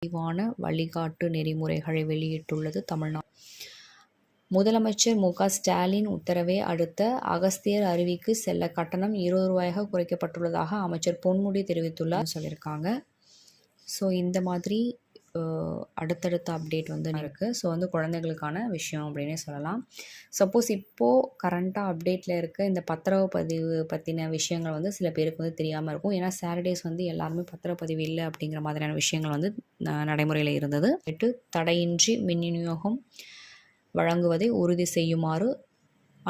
விரிவான வழிகாட்டு நெறிமுறைகளை வெளியிட்டுள்ளது தமிழ்நாடு. முதலமைச்சர் ஸ்டாலின் உத்தரவை அடுத்த அகஸ்தியர் அருவிக்கு செல்ல கட்டணம் ரூ. 20 குறைக்கப்பட்டுள்ளதாக அமைச்சர் பொன்முடி தெரிவித்துள்ளார் சொல்லியிருக்காங்க. ஸோ இந்த மாதிரி அடுத்தடுத்த அப்டேட் இருக்குது. ஸோ குழந்தைகளுக்கான விஷயம் அப்படின்னே சொல்லலாம். சப்போஸ் இப்போது கரண்ட்டாக அப்டேட்டில் இருக்க இந்த பத்திரவு பதிவு பற்றின விஷயங்கள் சில பேருக்கு தெரியாமல் இருக்கும். ஏன்னா சாட்டர்டேஸ் எல்லாருமே பத்திரப்பதிவு இல்லை அப்படிங்கிற மாதிரியான விஷயங்கள் நடைமுறையில் இருந்தது. தடையின்றி மின் விநியோகம் வழங்குவதை உறுதி செய்யுமாறு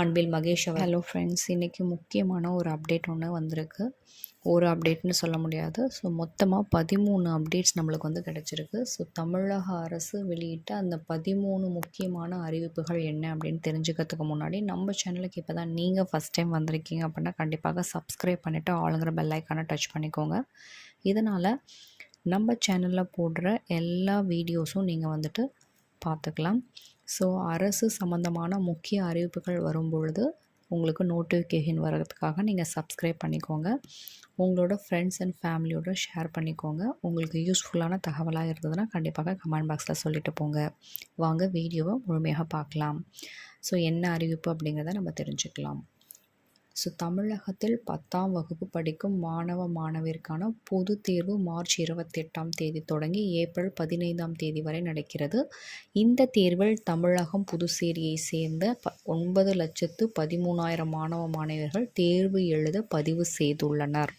அன்பில் மகேஷ் அவர். ஹலோ ஃப்ரெண்ட்ஸ், இன்றைக்கி முக்கியமான ஒரு அப்டேட் ஒன்று வந்திருக்கு. ஒரு அப்டேட்னு சொல்ல முடியாது. ஸோ மொத்தமாக 13 அப்டேட்ஸ் நம்மளுக்கு கிடச்சிருக்கு. ஸோ தமிழக அரசு வெளியிட்ட அந்த 13 முக்கியமான அறிவிப்புகள் என்ன அப்படின்னு தெரிஞ்சுக்கிறதுக்கு முன்னாடி நம்ம சேனலுக்கு இப்போ தான் நீங்கள் ஃபஸ்ட் டைம் வந்திருக்கீங்க அப்படின்னா கண்டிப்பாக சப்ஸ்கிரைப் பண்ணிவிட்டு ஆளுங்கிற பெல் ஐக்கானை டச் பண்ணிக்கோங்க. இதனால் நம்ம சேனலில் போடுற எல்லா வீடியோஸும் நீங்கள் பார்த்துக்கலாம். ஸோ அரசு சம்மந்தமான முக்கிய அறிவிப்புகள் வரும்பொழுது உங்களுக்கு நோட்டிஃபிகேஷன் வர்றதுக்காக நீங்கள் சப்ஸ்கிரைப் பண்ணிக்கோங்க. உங்களோட ஃப்ரெண்ட்ஸ் அண்ட் ஃபேமிலியோட ஷேர் பண்ணிக்கோங்க. உங்களுக்கு யூஸ்ஃபுல்லான தகவலாக இருந்ததுன்னா கண்டிப்பாக கமெண்ட் பாக்ஸில் சொல்லிட்டு போங்க. வாங்க வீடியோவை முழுமையாக பார்க்கலாம். ஸோ என்ன அறிவிப்பு அப்படிங்கிறத நம்ம தெரிஞ்சுக்கலாம். ஸோ தமிழகத்தில் 10ஆம் வகுப்பு படிக்கும் மாணவ மாணவியருக்கான பொது தேர்வு மார்ச் 28ஆம் தேதி தொடங்கி ஏப்ரல் 15ஆம் தேதி வரை நடக்கிறது. இந்த தேர்வில் தமிழகம் புதுச்சேரியை சேர்ந்த 9,13,000 மாணவ மாணவியர்கள் தேர்வு எழுத பதிவு செய்துள்ளனர்.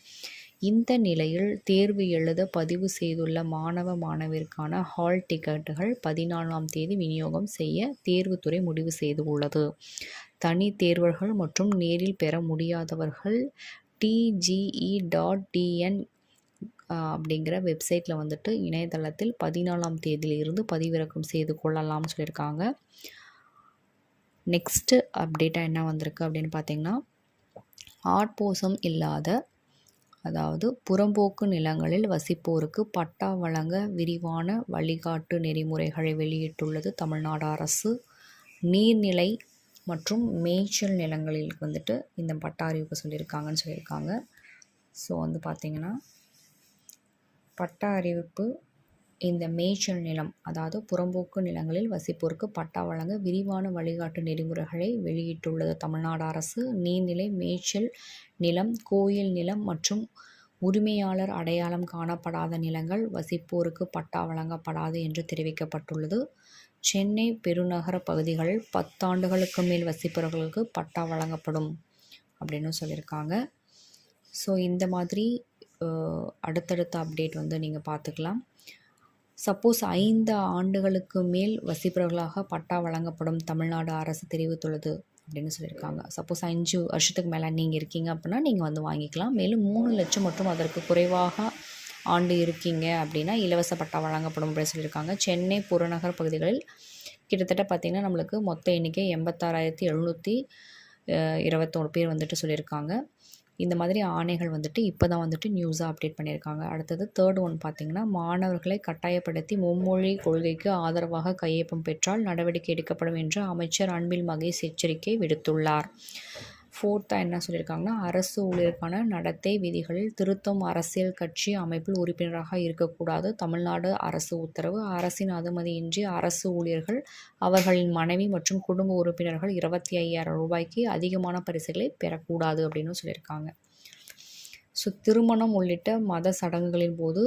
இந்த நிலையில் தேர்வு எழுத பதிவு செய்துள்ள மாணவ மாணவியருக்கான ஹால் டிக்கெட்டுகள் 14ஆம் தேதி விநியோகம் செய்ய தேர்வுத்துறை முடிவு செய்துள்ளது. தனி தேர்வர்கள் மற்றும் நேரில் பெற முடியாதவர்கள் tge.tn அப்படிங்கிற வெப்சைட்டில் இணையதளத்தில் 14ஆம் தேதியிலிருந்து பதிவிறக்கம் செய்து கொள்ளலாம்னு சொல்லியிருக்காங்க. நெக்ஸ்ட்டு அப்டேட்டாக என்ன வந்திருக்கு அப்படின்னு பார்த்தீங்கன்னா, ஆட்போசம் இல்லாத அதாவது புறம்போக்கு நிலங்களில் வசிப்போருக்கு பட்டா வழங்க விரிவான வழிகாட்டு நெறிமுறைகளை வெளியிட்டுள்ளது தமிழ்நாடு அரசு. நீர்நிலை மற்றும் மேய்ச்சல் நிலங்களில் இந்த பட்டா அறிவிப்பு சொல்லியிருக்காங்கன்னு சொல்லியிருக்காங்க. ஸோ பார்த்திங்கன்னா பட்டா அறிவிப்பு இந்த மேய்ச்சல் நிலம் அதாவது புறம்போக்கு நிலங்களில் வசிப்போருக்கு பட்டா வழங்க விரிவான வழிகாட்டு நெறிமுறைகளை வெளியிட்டுள்ளது தமிழ்நாடு அரசு. நீர்நிலை, மேய்ச்சல் நிலம், கோயில் நிலம் மற்றும் உரிமையாளர் அடையாளம் காணப்படாத நிலங்கள் வசிப்போருக்கு பட்டா வழங்கப்படாது என்று தெரிவிக்கப்பட்டுள்ளது. சென்னை பெருநகர பகுதிகளில் 10 ஆண்டுகளுக்கு மேல் வசிப்பவர்களுக்கு பட்டா வழங்கப்படும் அப்படின்னு சொல்லியிருக்காங்க. ஸோ இந்த மாதிரி அடுத்தடுத்த அப்டேட் நீங்கள் பார்த்துக்கலாம். சப்போஸ் 5 ஆண்டுகளுக்கு மேல் வசிப்பவர்களாக பட்டா வழங்கப்படும் தமிழ்நாடு அரசு தெரிவித்துள்ளது அப்படின்னு சொல்லியிருக்காங்க. சப்போஸ் 5 வருஷத்துக்கு மேலே நீங்கள் இருக்கீங்க அப்படின்னா நீங்கள் வாங்கிக்கலாம். மேலும் 3 லட்சம் மற்றும் அதற்கு குறைவாக ஆண்டு இருக்கீங்க அப்படின்னா இலவச பட்டா வழங்கப்படும் அப்படின்னு சொல்லியிருக்காங்க. சென்னை புறநகர் பகுதிகளில் கிட்டத்தட்ட பார்த்திங்கன்னா நம்மளுக்கு மொத்த எண்ணிக்கை 86,721 பேர் சொல்லியிருக்காங்க. இந்த மாதிரி ஆணைகள் இப்போ தான் நியூஸாக அப்டேட் பண்ணியிருக்காங்க. அடுத்தது தேர்ட் ஒன் பார்த்திங்கன்னா, மாணவர்களை கட்டாயப்படுத்தி மும்மொழி கொள்கைக்கு ஆதரவாக கையொப்பம் பெற்றால் நடவடிக்கை எடுக்கப்படும் என்று அமைச்சர் அன்பில் மகேஷ் எச்சரிக்கை விடுத்துள்ளார். ஃபோர்த்தாக என்ன சொல்லியிருக்காங்கன்னா, அரசு ஊழியருக்கான நடத்தை விதிகளில் திருத்தம். அரசியல் கட்சி அமைப்பில் உறுப்பினராக இருக்கக்கூடாது. தமிழ்நாடு அரசு உத்தரவு. அரசின் அனுமதியின்றி அரசு ஊழியர்கள் அவர்களின் மனைவி மற்றும் குடும்ப உறுப்பினர்கள் 25,000 ரூபாய்க்கு அதிகமான பரிசுகளை பெறக்கூடாது அப்படின்னு சொல்லியிருக்காங்க. ஸோ திருமணம் உள்ளிட்ட மத சடங்குகளின் போது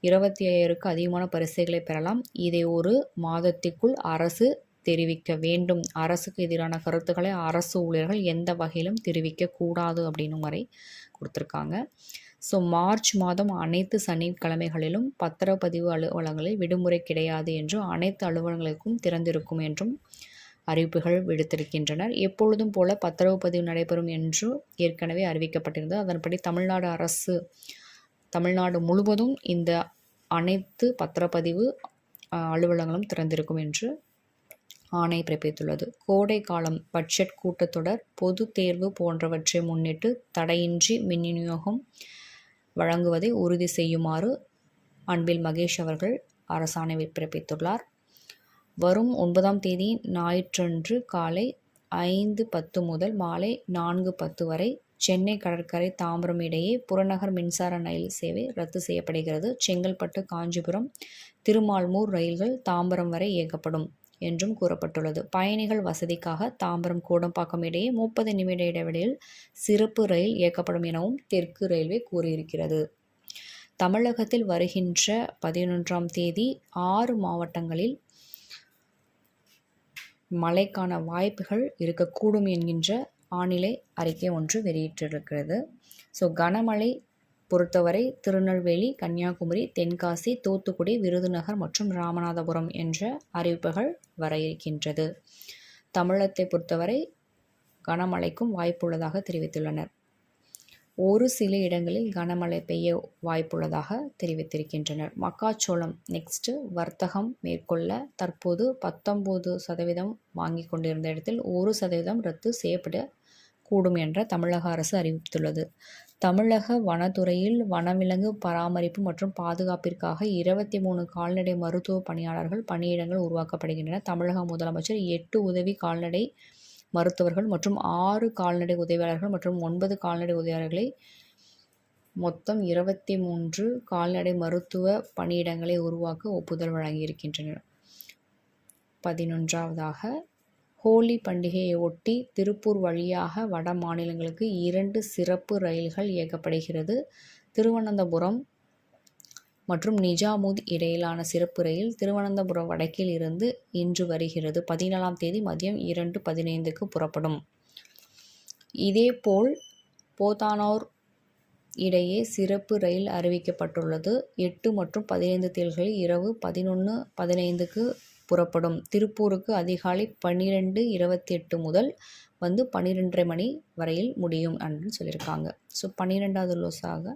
25,000க்கு அதிகமான பரிசுகளை பெறலாம். இதை ஒரு மாதத்திற்குள் அரசு தெரிவிக்க வேண்டும். அரசுக்கு எதிரான கருத்துக்களை அரசு ஊழியர்கள் எந்த வகையிலும் தெரிவிக்கக்கூடாது அப்படின்னு வரை கொடுத்துருக்காங்க. ஸோ மார்ச் மாதம் அனைத்து சனிக்கிழமைகளிலும் பத்திரப்பதிவு அலுவலகங்களில் விடுமுறை கிடையாது என்றும் அனைத்து அலுவலகங்களுக்கும் திறந்திருக்கும் என்றும் அறிவிப்புகள் விடுத்திருக்கின்றனர். எப்பொழுதும் போல பத்திரப்பதிவு நடைபெறும் என்று ஏற்கனவே அறிவிக்கப்பட்டிருந்தது. அதன்படி தமிழ்நாடு முழுவதும் இந்த அனைத்து பத்திரப்பதிவு அலுவலகங்களும் திறந்திருக்கும் என்று ஆணை பிறப்பித்துள்ளது. கோடை காலம், பட்ஜெட் கூட்டத்தொடர், பொது தேர்வு போன்றவற்றை முன்னிட்டு தடையின்றி மின் விநியோகம் வழங்குவதை உறுதி செய்யுமாறு அன்பில் மகேஷ் அவர்கள் அரசாணை பிறப்பித்துள்ளார். வரும் 9ஆம் தேதி ஞாயிற்றன்று காலை 5:10 முதல் மாலை 4:10 வரை சென்னை கடற்கரை தாம்பரம் இடையே புறநகர் மின்சார ரயில் சேவை ரத்து செய்யப்படுகிறது. செங்கல்பட்டு காஞ்சிபுரம் திருமால்மூர் ரயில்கள் தாம்பரம் வரை இயக்கப்படும் என்றும் கூறப்பட்டுள்ளது. பயணிகள் வசதிக்காக தாம்பரம் கோடம்பாக்கம் இடையே 30 நிமிட இடைவெளியில் சிறப்பு ரயில் இயக்கப்படும் எனவும் தெற்கு ரயில்வே கூறியிருக்கிறது. தமிழகத்தில் வருகின்ற 11ஆம் தேதி 6 மாவட்டங்களில் மழைக்கான வாய்ப்புகள் இருக்கக்கூடும் என்கின்ற வானிலை அறிக்கை ஒன்று வெளியிட்டிருக்கிறது. ஸோ கனமழை பொறுத்தவரை திருநெல்வேலி, கன்னியாகுமரி, தென்காசி, தூத்துக்குடி, விருதுநகர் மற்றும் ராமநாதபுரம் என்ற அறிவிப்புகள் வர இருக்கின்றது. தமிழகத்தை பொறுத்தவரை கனமழைக்கும் வாய்ப்புள்ளதாக தெரிவித்துள்ளனர். ஒரு சில இடங்களில் கனமழை பெய்ய வாய்ப்புள்ளதாக தெரிவித்திருக்கின்றனர். மக்காச்சோளம் நெக்ஸ்ட் வர்த்தகம் மேற்கொள்ள தற்போது 19% வாங்கி கொண்டிருந்த இடத்தில் 1% ரத்து செய்யப்படக்கூடும் என்ற தமிழக அரசு அறிவித்துள்ளது. தமிழக வனத்துறையில் வனவிலங்கு பராமரிப்பு மற்றும் பாதுகாப்பிற்காக 23 கால்நடை மருத்துவ பணியாளர்கள் பணியிடங்கள் உருவாக்கப்படுகின்றன. தமிழக முதலமைச்சர் 8 உதவி கால்நடை மருத்துவர்கள் மற்றும் 6 கால்நடை உதவியாளர்கள் மற்றும் 9 கால்நடை உதவியாளர்களை மொத்தம் 23 கால்நடை மருத்துவ பணியிடங்களை உருவாக்க ஒப்புதல் வழங்கியிருக்கின்றனர். 11ஆவதாக ஹோலி பண்டிகையை ஒட்டி திருப்பூர் வழியாக வட மாநிலங்களுக்கு 2 சிறப்பு ரயில்கள் இயக்கப்படுகிறது. திருவனந்தபுரம் மற்றும் நிஜாமுத் இடையிலான சிறப்பு ரயில் திருவனந்தபுரம் வடக்கில் இருந்து இன்று வருகிறது. 14ஆம் தேதி மதியம் 2:15க்கு புறப்படும். இதேபோல் போத்தனூர் இடையே சிறப்பு ரயில் அறிவிக்கப்பட்டுள்ளது. 8 மற்றும் 15 தேதிகளில் இரவு 11:15க்கு புறப்படும். திருப்பூருக்கு அதிகாலை 12:28 முதல் 12:30 மணி வரையில் முடியும் அப்படின்னு சொல்லியிருக்காங்க. ஸோ 12வது லோஸாக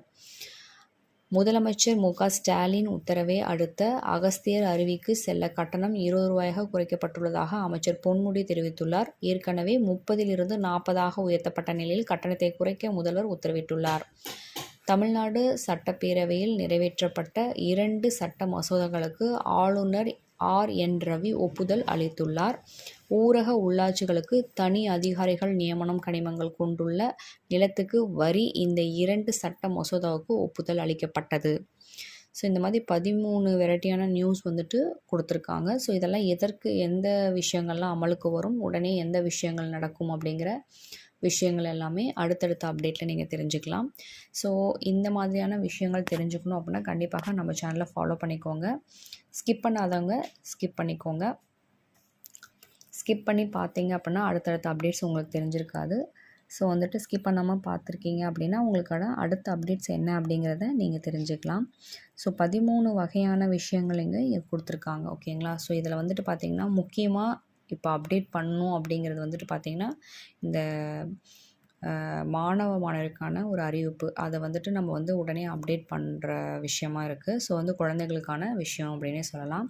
முதலமைச்சர் ஸ்டாலின் உத்தரவை அடுத்த அகஸ்தியர் அருவிக்கு செல்ல கட்டணம் ரூ. 20 குறைக்கப்பட்டுள்ளதாக அமைச்சர் பொன்முடி தெரிவித்துள்ளார். ஏற்கனவே 30 40 உயர்த்தப்பட்ட நிலையில் கட்டணத்தை குறைக்க முதல்வர் உத்தரவிட்டுள்ளார். தமிழ்நாடு சட்டப்பேரவையில் நிறைவேற்றப்பட்ட 2 சட்ட மசோதாக்களுக்கு ஆளுநர் RN ரவி ஒப்புதல் அளித்துள்ளார். ஊரக உள்ளாட்சிகளுக்கு தனி அதிகாரிகள் நியமனம் கனிமங்கள் கொண்டுள்ள நிலத்துக்கு வரி இந்த 2 சட்ட மசோதாவுக்கு ஒப்புதல் அளிக்கப்பட்டது. ஸோ இந்த மாதிரி 13 வெரைட்டியான நியூஸ் கொடுத்துருக்காங்க. ஸோ இதெல்லாம் எந்த விஷயங்கள்லாம் அமலுக்கு வரும், உடனே எந்த விஷயங்கள் நடக்கும் அப்படிங்கிற விஷயங்கள் எல்லாமே அடுத்தடுத்த அப்டேட்டில் நீங்கள் தெரிஞ்சுக்கலாம். ஸோ இந்த மாதிரியான விஷயங்கள் தெரிஞ்சுக்கணும் அப்படின்னா கண்டிப்பாக நம்ம சேனலை ஃபாலோ பண்ணிக்கோங்க. ஸ்கிப் பண்ணாதவங்க ஸ்கிப் பண்ணிக்கோங்க. ஸ்கிப் பண்ணி பார்த்தீங்க அப்படின்னா அடுத்தடுத்த அப்டேட்ஸ் உங்களுக்கு தெரிஞ்சிருக்காது. ஸோ ஸ்கிப் பண்ணாமல் பார்த்துருக்கீங்க அப்படின்னா உங்களுக்கான அடுத்த அப்டேட்ஸ் என்ன அப்படிங்கிறத நீங்கள் தெரிஞ்சுக்கலாம். ஸோ 13 வகையான விஷயங்கள் இங்கே கொடுத்துருக்காங்க. ஓகேங்களா. ஸோ இதில் பார்த்திங்கன்னா முக்கியமாக இப்போ அப்டேட் பண்ணணும் அப்படிங்கிறது பார்த்திங்கன்னா இந்த மாணவருக்கான ஒரு அறிவிப்பு. அதை நம்ம உடனே அப்டேட் பண்ணுற விஷயமா இருக்குது. ஸோ குழந்தைகளுக்கான விஷயம் அப்படின்னே சொல்லலாம்.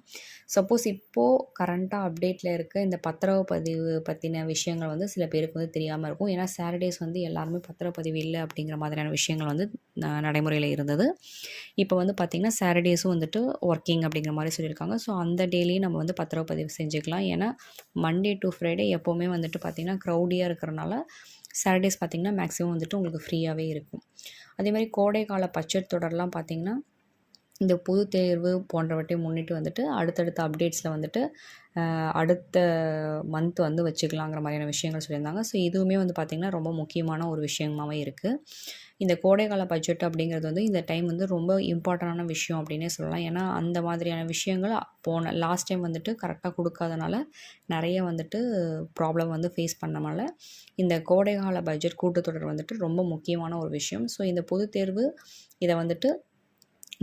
சப்போஸ் இப்போது கரண்ட்டாக அப்டேட்டில் இருக்க இந்த பத்திரப்பதிவு பற்றின விஷயங்கள் சில பேருக்கு தெரியாமல் இருக்கும். ஏன்னா சாட்டர்டேஸ் எல்லாருமே பத்திரப்பதிவு இல்லை அப்படிங்கிற மாதிரியான விஷயங்கள் நடைமுறையில் இருந்தது. இப்போ பார்த்திங்கன்னா சாட்டர்டேஸும் ஒர்க்கிங் அப்படிங்கிற மாதிரி சொல்லியிருக்காங்க. ஸோ அந்த டேலையும் நம்ம பத்திரப்பதிவு செஞ்சுக்கலாம். ஏன்னா மண்டே டு ஃப்ரைடே எப்போவுமே பார்த்திங்கன்னா க்ரௌடியாக இருக்கிறனால சாட்டர்டேஸ் பார்த்திங்கன்னா மேக்ஸிமம் உங்களுக்கு ஃப்ரீயாகவே இருக்கும். அதே மாதிரி கோடைக்கால பட்ஜெட் தொடர்லாம் பார்த்திங்கன்னா இந்த பொது தேர்வு போன்றவற்றை முன்னிட்டு அடுத்தடுத்த அப்டேட்ஸில் அடுத்த மந்த் வச்சுக்கலாங்கிற மாதிரியான விஷயங்கள் சொல்லியிருந்தாங்க. ஸோ இதுவுமே பார்த்திங்கன்னா ரொம்ப முக்கியமான ஒரு விஷயமாகவே இருக்குது. இந்த கோடைக்கால பட்ஜெட் அப்படிங்கிறது இந்த டைம் ரொம்ப இம்பார்ட்டண்டான விஷயம் அப்படின்னே சொல்லலாம். ஏன்னா அந்த மாதிரியான விஷயங்கள் லாஸ்ட் டைம் கரெக்டாக கொடுக்காதனால நிறைய ப்ராப்ளம் ஃபேஸ் பண்ணனால இந்த கோடைக்கால பட்ஜெட் கூட்டத்தொடர் ரொம்ப முக்கியமான ஒரு விஷயம். ஸோ இந்த பொது தேர்வு இதை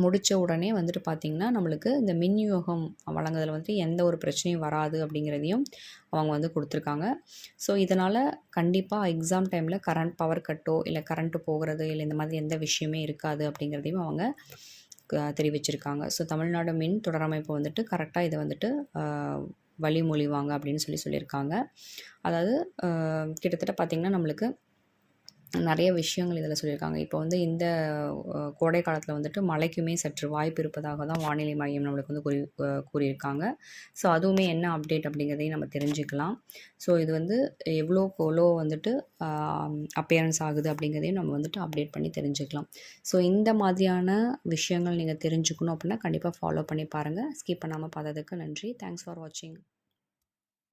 முடித்த உடனே பார்த்திங்கன்னா நம்மளுக்கு இந்த மின் விநியோகம் வழங்குதல் எந்த ஒரு பிரச்சனையும் வராது அப்படிங்கிறதையும் அவங்க கொடுத்துருக்காங்க. ஸோ இதனால் கண்டிப்பாக எக்ஸாம் டைமில் பவர் கட்டோ இல்லை கரண்ட்டு போகிறது இல்லை இந்த மாதிரி எந்த விஷயமே இருக்காது அப்படிங்கிறதையும் அவங்க தெரிவிச்சிருக்காங்க. ஸோ தமிழ்நாடு மின் தொடரமைப்பு கரெக்டாக இதை வழிமொழிவாங்க அப்படின்னு சொல்லியிருக்காங்க. அதாவது கிட்டத்தட்ட பார்த்திங்கன்னா நம்மளுக்கு நிறைய விஷயங்கள் இதில் சொல்லியிருக்காங்க. இப்போ வந்து இந்த கோடை காலத்தில் வந்துட்டு மழைக்குமே சற்று வாய்ப்பு இருப்பதாக தான் வானிலை மையம் நம்மளுக்கு வந்து கூறியிருக்காங்க. ஸோ அதுவுமே என்ன அப்டேட் அப்படிங்கிறதையும் நம்ம தெரிஞ்சுக்கலாம். ஸோ இது வந்து எவ்வளோக்கு எவ்வளோ வந்துட்டு அப்பியரன்ஸ் ஆகுது அப்படிங்கிறதையும் நம்ம வந்துட்டு அப்டேட் பண்ணி தெரிஞ்சுக்கலாம். ஸோ இந்த மாதிரியான விஷயங்கள் நீங்கள் தெரிஞ்சுக்கணும் அப்படின்னா கண்டிப்பாக ஃபாலோ பண்ணி பாருங்கள். ஸ்கிப் பண்ணாமல் பார்த்ததுக்கு நன்றி. தேங்க்ஸ் ஃபார் வாட்சிங்.